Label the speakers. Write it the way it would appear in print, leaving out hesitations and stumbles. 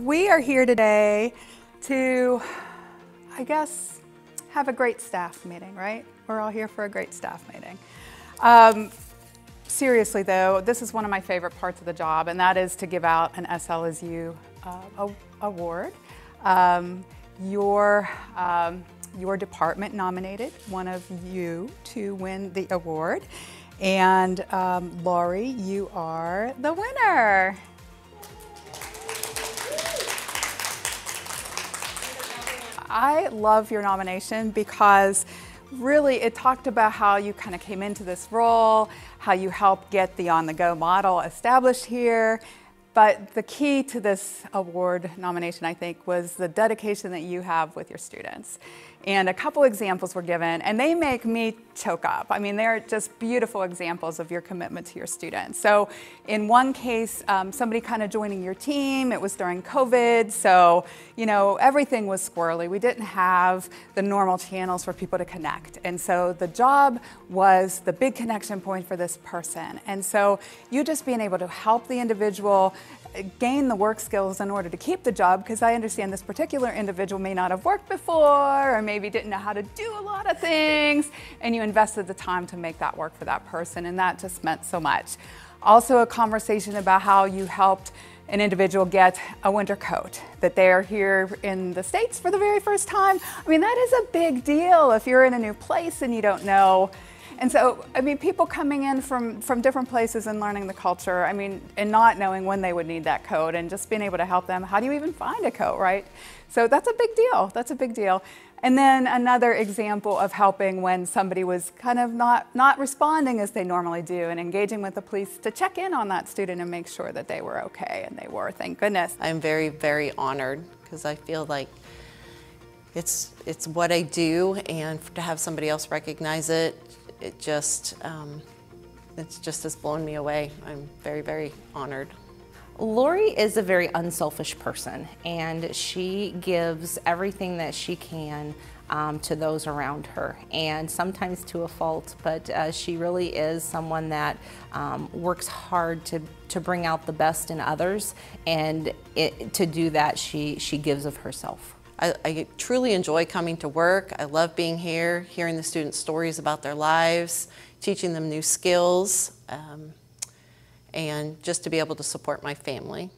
Speaker 1: we are here today to, I guess, have a great staff meeting, right? We're all here for a great staff meeting. Seriously though, this is one of my favorite parts of the job, and that is to give out an SLISU award. Your department nominated one of you to win the award, and Laurie, you are the winner. I love your nomination because really it talked about how you kind of came into this role, how you helped get the on-the-go model established here. But the key to this award nomination, I think, was the dedication that you have with your students. And a couple examples were given, and they make me choke up. I mean, they're just beautiful examples of your commitment to your students. So in one case, somebody kind of joining your team, it was during COVID, so everything was squirrely. We didn't have the normal channels for people to connect. And so the job was the big connection point for this person. And so you just being able to help the individual gain the work skills in order to keep the job, because I understand this particular individual may not have worked before or maybe didn't know how to do a lot of things, and you invested the time to make that work for that person, and that just meant so much. Also a conversation about how you helped an individual get a winter coat, that they're here in the States for the very first time. I mean, that is a big deal if you're in a new place and you don't know. And so, I mean, people coming in from different places and learning the culture, I mean, and not knowing when they would need that coat and just being able to help them. How do you even find a coat, right? So that's a big deal. That's a big deal. And then another example of helping when somebody was kind of not responding as they normally do, and engaging with the police to check in on that student and make sure that they were okay, and they were, thank goodness.
Speaker 2: I'm very, very honored because I feel like it's what I do, and to have somebody else recognize it, it just has blown me away. I'm very, very honored.
Speaker 3: Laurie is a very unselfish person, and she gives everything that she can to those around her, and sometimes to a fault, but she really is someone that works hard to bring out the best in others, and to do that she gives of herself.
Speaker 2: I truly enjoy coming to work. I love being here, hearing the students' stories about their lives, teaching them new skills, and just to be able to support my family.